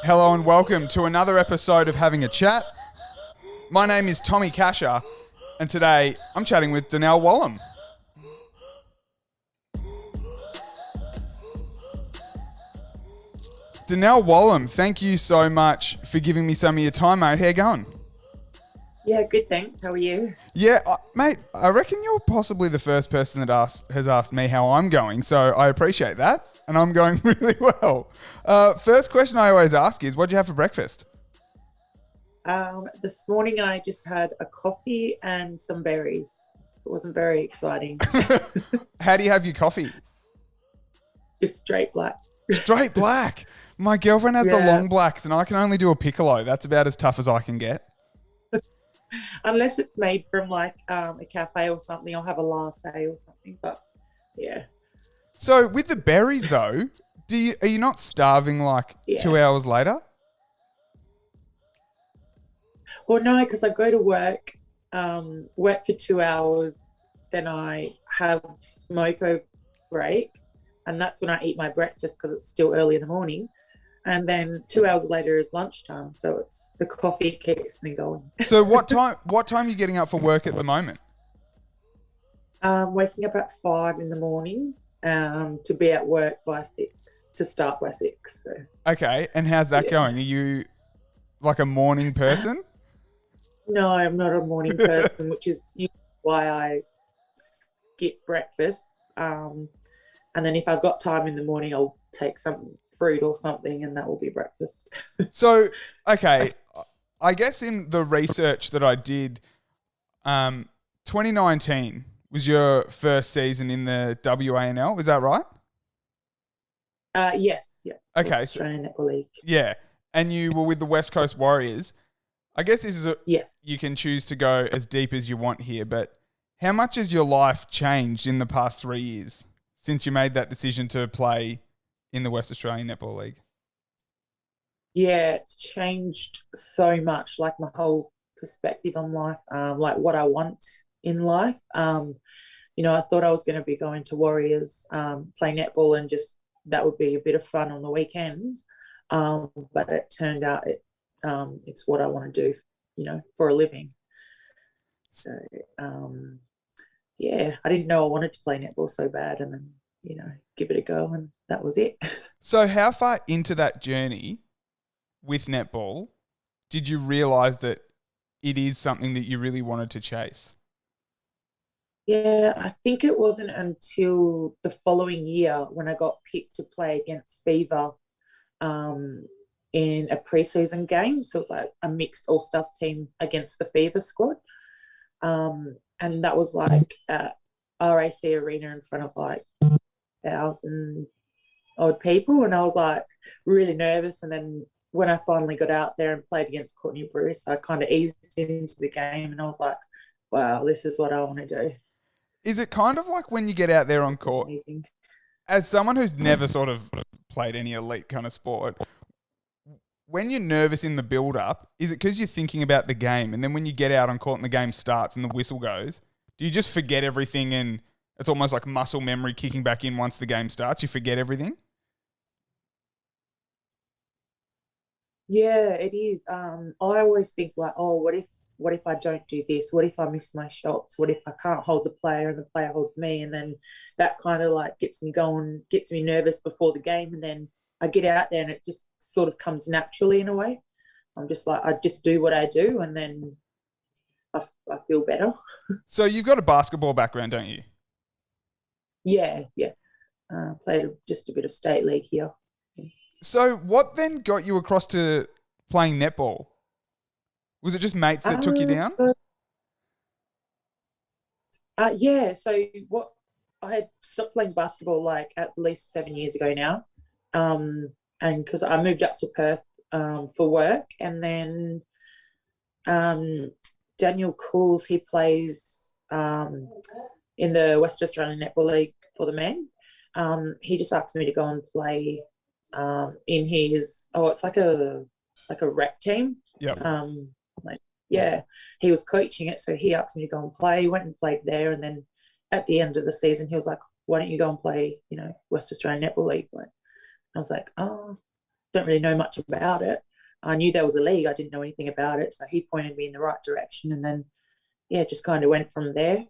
Hello and welcome to another episode of Having a Chat. My name is Tommy Casher, and today I'm chatting with Donnell Wallam. Donnell Wallam, thank you so much for giving me some of your time, mate. How you going? Yeah, good, thanks. How are you? Yeah, mate, I reckon you're possibly the first person that has asked me how I'm going, so I appreciate that, and I'm going really well. First question I always ask is, what'd you have for breakfast? This morning I just had a coffee and some berries. It wasn't very exciting. How do you have your coffee? Just straight black. Straight black. My girlfriend has the Yeah, long blacks, and I can only do a piccolo. That's about as tough as I can get. unless it's made from like a cafe or something, I'll have a latte or something. But yeah, So with the berries though, are you not starving like yeah. 2 hours later? Well, no, because I go to work for 2 hours, then I have smoke over break, and that's when I eat my breakfast because it's still early in the morning. And then 2 hours later is lunchtime, so it's the coffee keeps me going. So what time are you getting up for work at the moment? Waking up at 5 in the morning to be at work by 6, to start by 6. So Okay, and how's that yeah. going? Are you like a morning person? No, I'm not a morning person, which is usually why I skip breakfast. And then if I've got time in the morning, I'll take some fruit or something, and that will be breakfast. So, okay, I guess in the research that I did, 2019 was your first season in the WANL, is that right? Yes, yeah. West Okay, so Australian Netball League. yeah, and you were with the West Coast Warriors. I guess Yes. you can choose to go as deep as you want here, but how much has your life changed in the past 3 years since you made that decision to play in the West Australian Netball League? Yeah, it's changed so much, like my whole perspective on life, like what I want in life. I thought I was going to be going to Warriors, play netball, and just that would be a bit of fun on the weekends. But it turned out it's what I want to do, for a living. So yeah, I didn't know I wanted to play netball so bad, and then give it a go, and that was it. So, how far into that journey with netball did you realise that it is something that you really wanted to chase? Yeah, I think it wasn't until the following year when I got picked to play against Fever um, in a preseason game. So it was like a mixed All Stars team against the Fever squad. And that was like at RAC Arena in front of like 1,000 odd people. And I was like really nervous. And then when I finally got out there and played against Courtney Bruce, I kind of eased into the game, and I was like, wow, this is what I want to do. Is it kind of like when you get out there on court, Amazing. as someone who's never sort of played any elite kind of sport, when you're nervous in the build up, is it because you're thinking about the game? And then when you get out on court and the game starts and the whistle goes, do you just forget everything and it's almost like muscle memory kicking back in once the game starts? You forget everything? Yeah, it is. I always think like, oh, what if I don't do this? What if I miss my shots? What if I can't hold the player and the player holds me? And then that kind of like gets me going, gets me nervous before the game. And then I get out there and it just sort of comes naturally in a way. I'm just like, I just do what I do, and then I feel better. So you've got a basketball background, don't you? Yeah, yeah. Played just a bit of state league here. So what then got you across to playing netball? Was it just mates that took you down? So yeah, so what I had stopped playing basketball like at least 7 years ago now, and because I moved up to Perth for work, and then um, Daniel Cools, he plays in the West Australian Netball League for the men. He just asked me to go and play in his it's like a rec team. Yep. Like yeah, he was coaching it, so he asked me to go and play. Went and played there, and then at the end of the season, he was like, "Why don't you go and play, West Australian Netball League?" Like, I was like, "Oh." don't really know much about it. I knew there was a league. I didn't know anything about it. So he pointed me in the right direction. And then, yeah, just kind of went from there.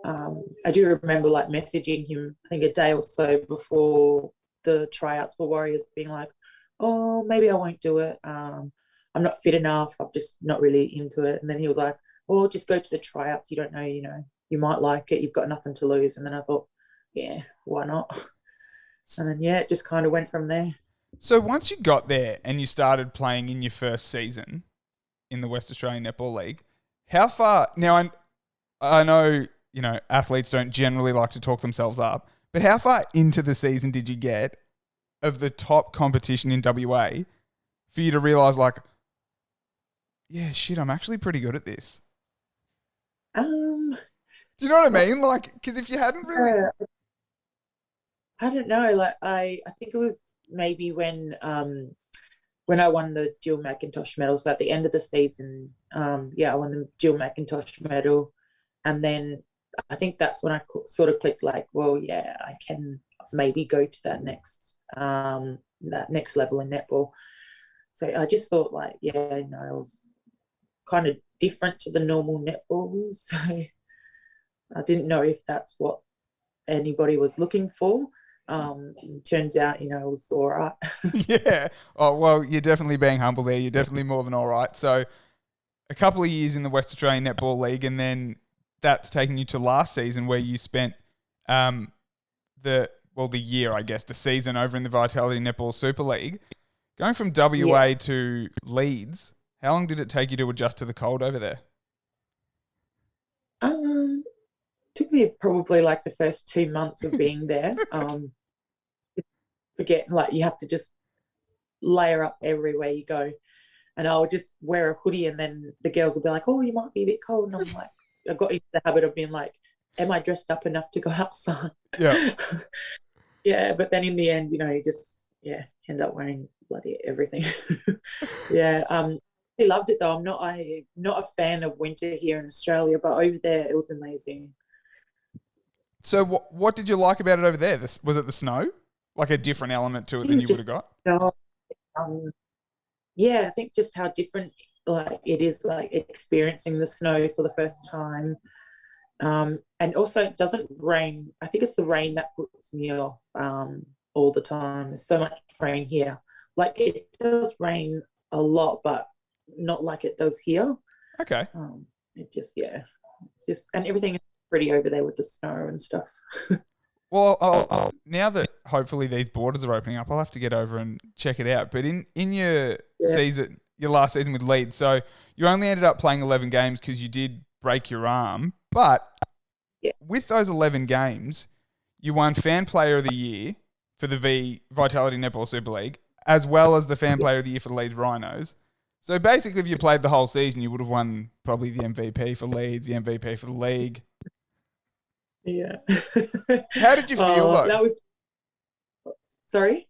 I do remember like messaging him, I think a day or so before the tryouts for Warriors, being like, oh, maybe I won't do it. I'm not fit enough. I'm just not really into it. And then he was like, oh, just go to the tryouts. You don't know, you might like it. You've got nothing to lose. And then I thought, yeah, why not? And then, yeah, it just kind of went from there. So once you got there and you started playing in your first season in the West Australian Netball League, how far now? I know athletes don't generally like to talk themselves up, but how far into the season did you get of the top competition in WA for you to realise like, yeah, shit, I'm actually pretty good at this? Um, Do you know what I mean? Like, because if you hadn't really, I don't know. Like I think it was maybe when I won the Jill McIntosh medal. So at the end of the season, I won the Jill McIntosh medal, and then I think that's when I sort of clicked. Like, well, yeah, I can maybe go to that next level in netball. So I just thought, like, yeah, it was kind of different to the normal netball. So I didn't know if that's what anybody was looking for. Turns out, it was all right. yeah. Oh, well, you're definitely being humble there. You're definitely more than all right. So a couple of years in the West Australian Netball League, and then that's taken you to last season where you spent the year, I guess, the season over in the Vitality Netball Super League. Going from WA to Leeds, how long did it take you to adjust to the cold over there? Took me probably like the first 2 months of being there. Forget, like, you have to just layer up everywhere you go. And I'll just wear a hoodie, and then the girls will be like, oh, you might be a bit cold. And I'm like, I got into the habit of being like, am I dressed up enough to go outside? Yeah. Yeah, but then in the end, you just, end up wearing bloody everything. Yeah. I loved it though. I'm not a fan of winter here in Australia, but over there it was amazing. So what did you like about it over there? Was it the snow? Like a different element to it It than was you would have just, got? um, yeah, I think just how different like it is, like experiencing the snow for the first time. And also it doesn't rain. I think it's the rain that puts me off all the time. There's so much rain here. Like it does rain a lot, but not like it does here. Okay. It just, it's just, and everything is pretty over there with the snow and stuff. Well, now that hopefully these borders are opening up, I'll have to get over and check it out. But in your season, your last season with Leeds, so you only ended up playing 11 games because you did break your arm. But with those 11 games, you won Fan Player of the Year for the Vitality Netball Super League, as well as the Fan Player of the Year for the Leeds Rhinos. So basically, if you played the whole season, you would have won probably the MVP for Leeds, the MVP for the league. Yeah. How did you feel though? That was, sorry.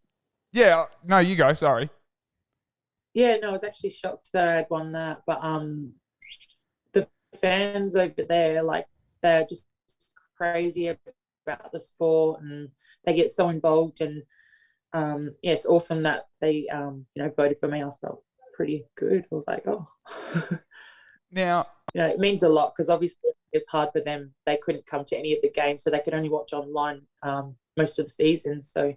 Yeah, no, you go. Sorry. Yeah, no, I was actually shocked that I'd won that. But the fans over there, like, they're just crazy about the sport, and they get so involved. And it's awesome that they voted for me. I felt pretty good. I was like, oh. Now, it means a lot because obviously it's hard for them. They couldn't come to any of the games, so they could only watch online most of the season. So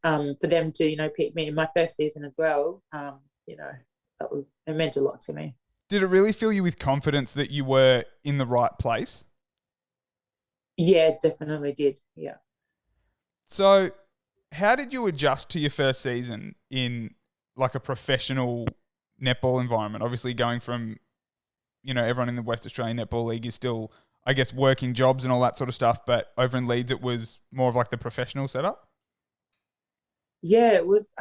for them to pick me in my first season as well, it meant a lot to me. did it really fill you with confidence that you were in the right place? Yeah, it definitely did. Yeah. So, how did you adjust to your first season in like a professional netball environment? Obviously, going from everyone in the West Australian Netball League is still, I guess, working jobs and all that sort of stuff. But over in Leeds, it was more of like the professional setup. Yeah, it was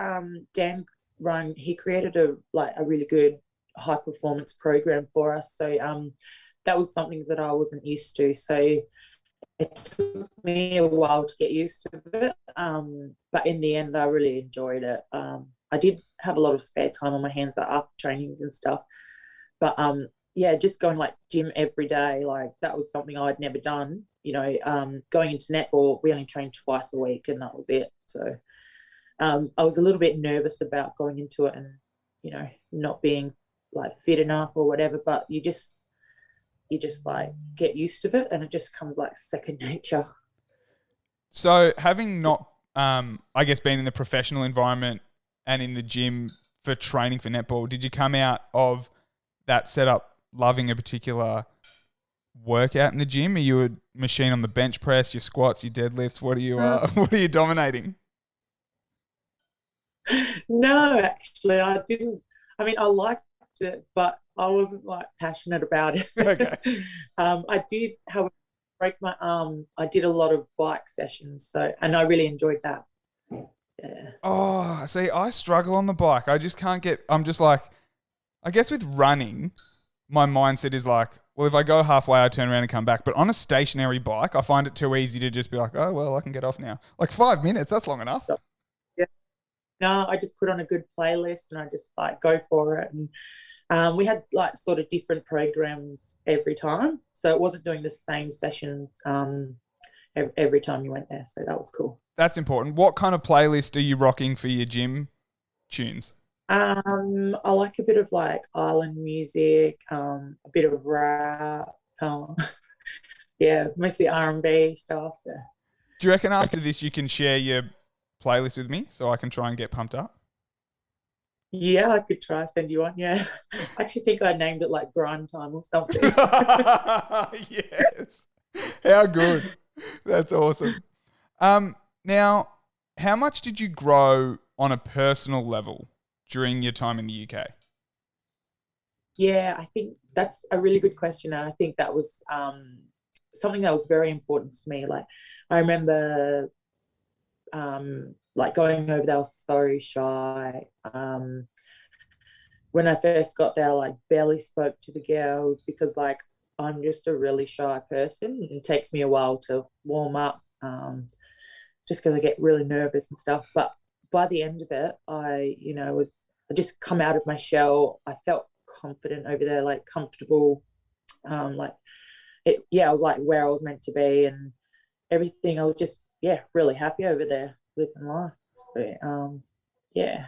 Dan Ryan. He created a really good high performance program for us. So that was something that I wasn't used to. So it took me a while to get used to it. But in the end, I really enjoyed it. I did have a lot of spare time on my hands after trainings and stuff. But just going like gym every day, like that was something I'd never done. Going into netball, we only trained twice a week, and that was it. So I was a little bit nervous about going into it and, not being like fit enough or whatever, but you just like get used to it and it just comes like second nature. So having not, I guess, been in the professional environment and in the gym for training for netball, did you come out of that setup loving a particular workout in the gym? Are you a machine on the bench press, your squats, your deadlifts? What are you, what are you dominating? No, actually, I didn't. I mean, I liked it, but I wasn't like passionate about it. Okay. I did, however, break my arm. I did a lot of bike sessions, and I really enjoyed that. Yeah. Oh, see, I struggle on the bike. I just can't get, I'm just like, I guess with running, my mindset is like, well, if I go halfway, I turn around and come back. But on a stationary bike, I find it too easy to just be like, oh, well, I can get off now. Like 5 minutes, that's long enough. Yeah. No, I just put on a good playlist and I just like go for it. And we had like sort of different programs every time, so it wasn't doing the same sessions every time you went there. So that was cool. That's important. What kind of playlist are you rocking for your gym tunes? I like a bit of like island music, a bit of rap, yeah, mostly R&B stuff. So Do you reckon after this you can share your playlist with me so I can try and get pumped up? yeah, I could try send you one. Yeah, I actually think I named it like grind time or something. Yes. How good. That's awesome. Now, how much did you grow on a personal level during your time in the UK? Yeah, I think that's a really good question, and I think that was something that was very important to me. Like, I remember like going over there, I was so shy. When I first got there, I like barely spoke to the girls because like I'm just a really shy person. It takes me a while to warm up, just because I get really nervous and stuff. But by the end of it, I just come out of my shell. I felt confident over there, like comfortable, like I was like where I was meant to be and everything. I was just really happy over there living life. So, yeah,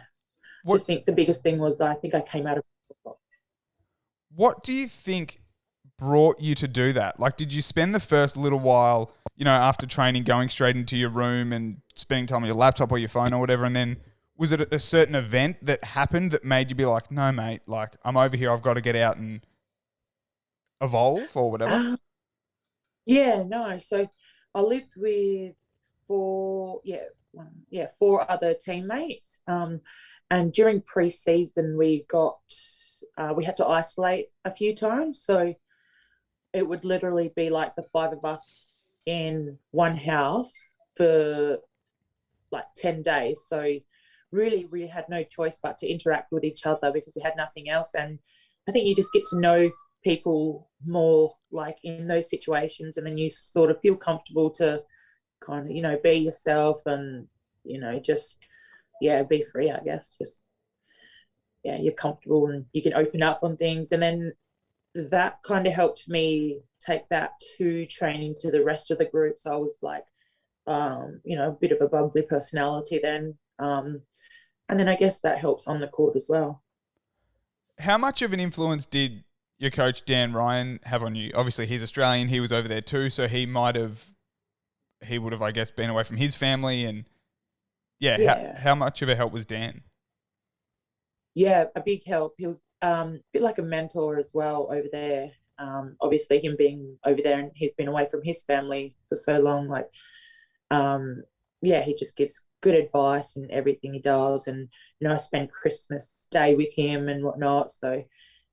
What just think the biggest thing was I think I came out of. What do you think brought you to do that? Like, did you spend the first little while, after training, going straight into your room and spending time on your laptop or your phone or whatever, and then was it a certain event that happened that made you be like, no, mate, like I'm over here, I've got to get out and evolve or whatever? Yeah, no. So I lived with four other teammates. And during pre-season, we had to isolate a few times. So it would literally be like the five of us in one house for like 10 days. So really, we had no choice but to interact with each other because we had nothing else. And I think you just get to know people more like in those situations, and then you sort of feel comfortable to kind of, be yourself and, just, be free, I guess. Just, you're comfortable and you can open up on things. And then that kind of helped me take that to training to the rest of the group. So I was like, a bit of a bubbly personality then. And then I guess that helps on the court as well. How much of an influence did your coach, Dan Ryan, have on you? Obviously, he's Australian. He was over there too. So he would have, I guess, been away from his family. And Yeah. how much of a help was Dan? Yeah, a big help. He was a bit like a mentor as well over there. Obviously, him being over there and he's been away from his family for so long, like, he just gives good advice in everything he does. And, I spend Christmas Day with him and whatnot. So,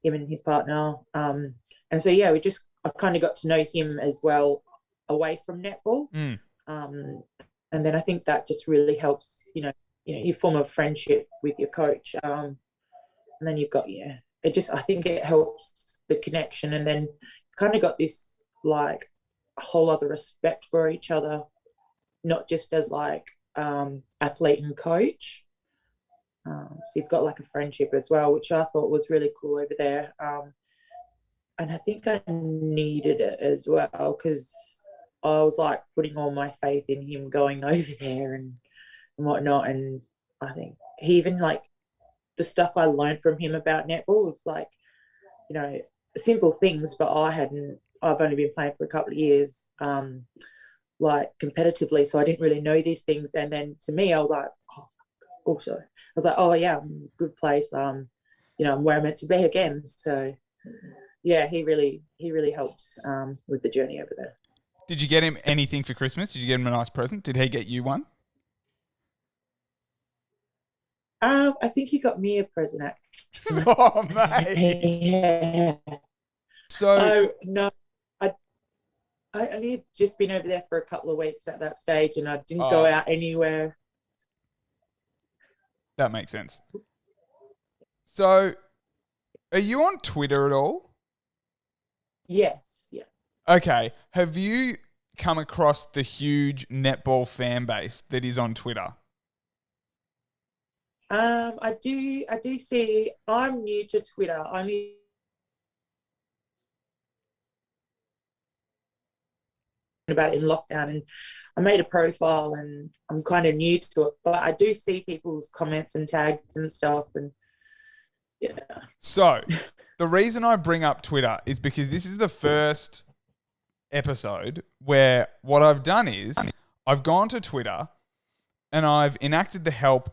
him and his partner. And so, I kind of got to know him as well away from netball. Mm. And then I think that just really helps, you form a friendship with your coach. And then you've got, I think it helps the connection. And then kind of got this like a whole other respect for each other, not just as like athlete and coach. So you've got like a friendship as well, which I thought was really cool over there. And I think I needed it as well because I was like putting all my faith in him going over there and whatnot. And I think he even like the stuff I learned from him about netball was like, you know, simple things, but I've only been playing for a couple of years, like competitively. So I didn't really know these things. And then to me, I was like, also, I was like, oh yeah, I'm in a good place. I'm where I'm meant to be again. So yeah, he really helped with the journey over there. Did you get him anything for Christmas? Did you get him a nice present? Did he get you one? I think he got me a present actually. Oh, mate. Yeah. So, Oh no, I I only had just been over there for a couple of weeks at that stage, and I didn't go oh, out anywhere. that makes sense. So, are you on Twitter at all? Yes, yeah. Okay. Have you come across the huge netball fan base that is on Twitter? I do see. I'm new to Twitter. I only about it in lockdown, and I made a profile, and I'm kind of new to it. But I do see people's comments and tags and stuff, and yeah, So, the reason I bring up Twitter is because this is the first episode where what I've done is I've gone to Twitter and I've enacted the help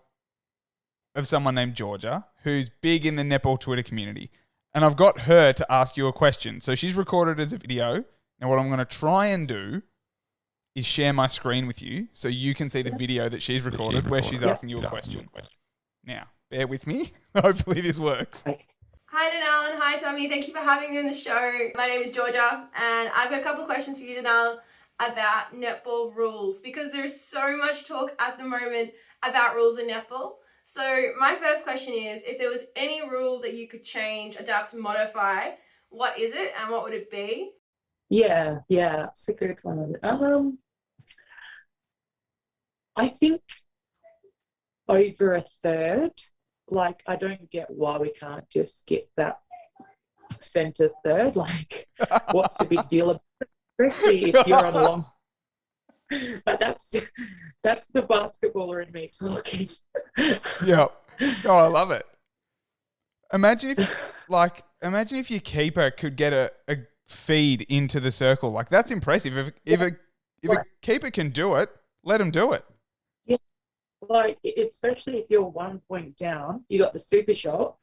of someone named Georgia, who's big in the netball Twitter community. And I've got her to ask you a question. So she's recorded as a video. Now, what I'm going to try and do is share my screen with you so you can see the video that she's recorded where she's asking you a question. Now, bear with me. Hopefully this works. Hi Donnell and hi Tommy, thank you for having me on the show. My name is Georgia and I've got a couple of questions for you Donnell about netball rules because there's so much talk at the moment about rules in netball. So my first question is, if there was any rule that you could change, adapt, modify, what is it and what would it be? yeah, it's a good one. I think over a third. Like, I don't get why we can't just get that center third. Like, what's the big deal about it? Especially if you're on a long. But that's the basketballer in me talking. Yeah. Oh, I love it. Imagine if your keeper could get a feed into the circle. Like, that's impressive. If a keeper can do it, let him do it. Yeah, like especially if you're 1 point down, you got the super shot,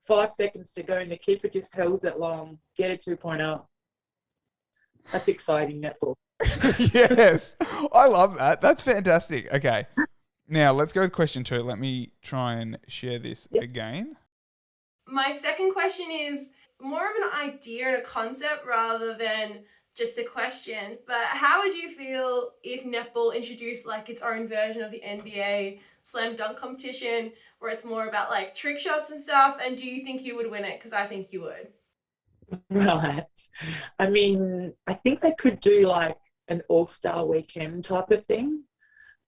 5 seconds to go, and the keeper just holds it long, get a 2-point. That's exciting netball. Yes. I love that. That's fantastic. Okay. Now, let's go with question 2. Let me try and share this again. My second question is more of an idea and a concept rather than just a question, but how would you feel if netball introduced like its own version of the NBA slam dunk competition where it's more about like trick shots and stuff, and do you think you would win it? Because I think you would. Right. I mean, I think they could do like an all-star weekend type of thing.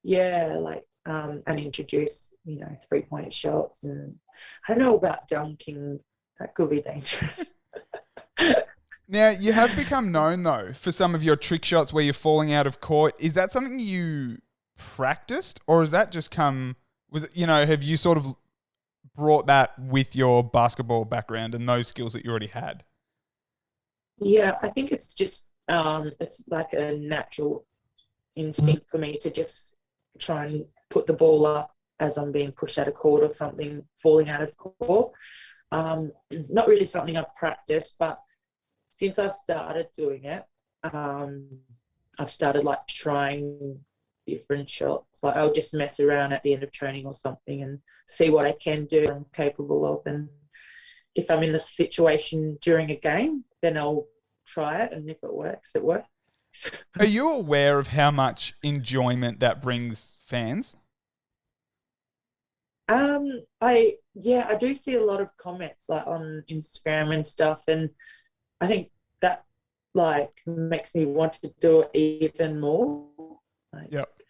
Yeah, like and introduce, 3-point shots, and I don't know about dunking. That could be dangerous. Now, you have become known, though, for some of your trick shots where you're falling out of court. Is that something you practiced, or has that just have you sort of brought that with your basketball background and those skills that you already had? Yeah, I think it's just it's like a natural instinct for me to just try and put the ball up as I'm being pushed out of court or something, falling out of court. Not really something I've practiced, but since I've started doing it, I've started like trying different shots. Like, I'll just mess around at the end of training or something and see what I can do, I'm capable of. And if I'm in the situation during a game, then I'll try it. And if it works, it works. Are you aware of how much enjoyment that brings fans? I do see a lot of comments like on Instagram and stuff, and I think that like makes me want to do it even more. Like, Yep.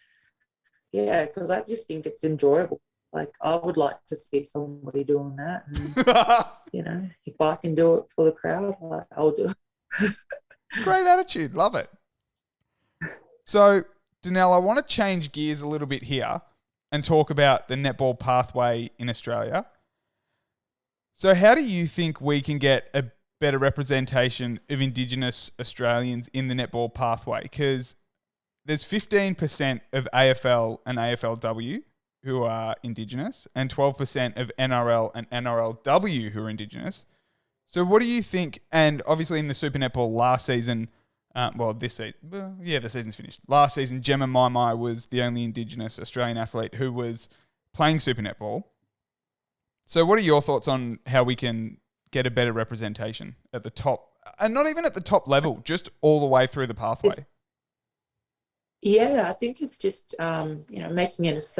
yeah, because I just think it's enjoyable. Like, I would like to see somebody doing that, and if I can do it for the crowd, I'll do it. Great attitude. Love it. So, Donnell, I want to change gears a little bit here. and talk about the netball pathway in Australia. So how do you think we can get a better representation of Indigenous Australians in the netball pathway? Because there's 15% of AFL and AFLW who are Indigenous and 12% of NRL and NRLW who are Indigenous. So what do you think? And obviously in the Super Netball last season, this season, the season's finished. Last season, Gemma Maimai was the only Indigenous Australian athlete who was playing Super Netball. So what are your thoughts on how we can get a better representation at the top, and not even at the top level, just all the way through the pathway? Yeah, I think it's just, making it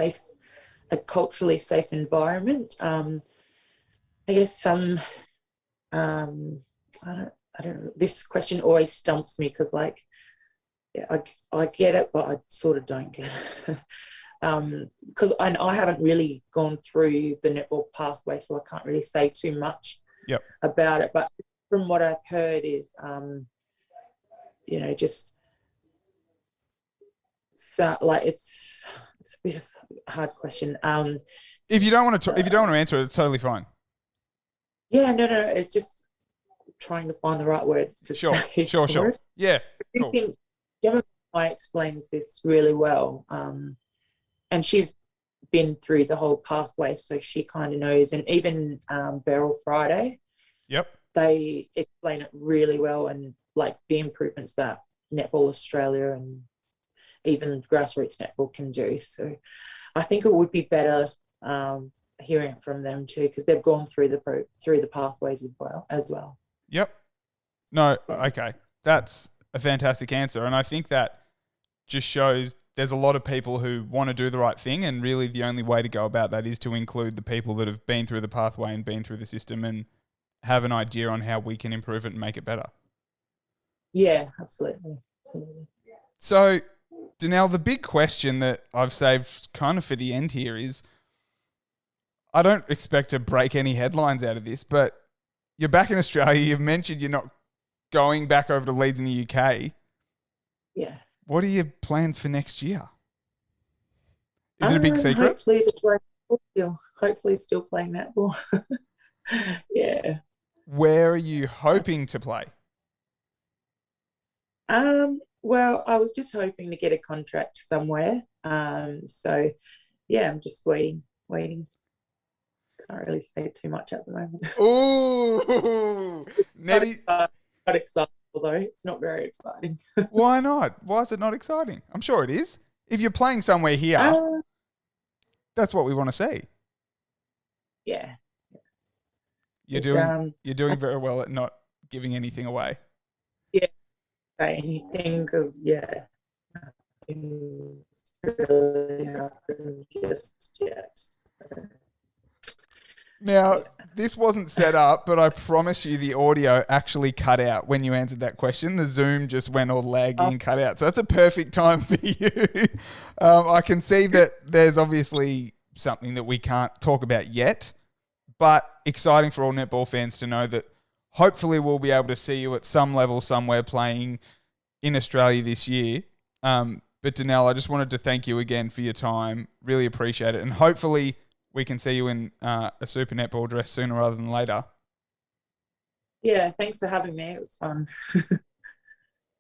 a culturally safe environment. I guess I don't know. This question always stumps me because, I get it, but I sort of don't get it. Because I haven't really gone through the netball pathway, so I can't really say too much about it. But from what I've heard is, just so it's a bit of a hard question. If you don't want to answer it, it's totally fine. Yeah, no, it's just trying to find the right words to say. Sure. Yeah, cool. I think Gemma explains this really well, and she's been through the whole pathway, so she kind of knows. And even Beryl Friday, they explain it really well, and like the improvements that Netball Australia and even grassroots netball can do. So I think it would be better hearing from them too, because they've gone through the pathways as well. Yep. No, okay. That's a fantastic answer. And I think that just shows there's a lot of people who want to do the right thing, and really the only way to go about that is to include the people that have been through the pathway and been through the system and have an idea on how we can improve it and make it better. Yeah, absolutely. So, Donnell, the big question that I've saved kind of for the end here is, I don't expect to break any headlines out of this, but you're back in Australia. You've mentioned you're not going back over to Leeds in the UK. Yeah. What are your plans for next year? Is it a big secret? Hopefully still playing netball. Yeah. Where are you hoping to play? Well, I was just hoping to get a contract somewhere. So yeah, I'm just waiting. Can't really say too much at the moment. Ooh, Nettie. Not exciting, although it's not very exciting. Why not? Why is it not exciting? I'm sure it is. If you're playing somewhere here, that's what we want to see. Yeah. You're doing very well at not giving anything away. Yeah. Say anything, because nothing's really happened just yet. Now, this wasn't set up, but I promise you the audio actually cut out when you answered that question. The Zoom just went all laggy and cut out. So that's a perfect time for you. I can see that there's obviously something that we can't talk about yet, but exciting for all netball fans to know that hopefully we'll be able to see you at some level somewhere playing in Australia this year. But Donnell, I just wanted to thank you again for your time. Really appreciate it. And hopefully we can see you in a Super Netball dress sooner rather than later. Yeah, thanks for having me. It was fun.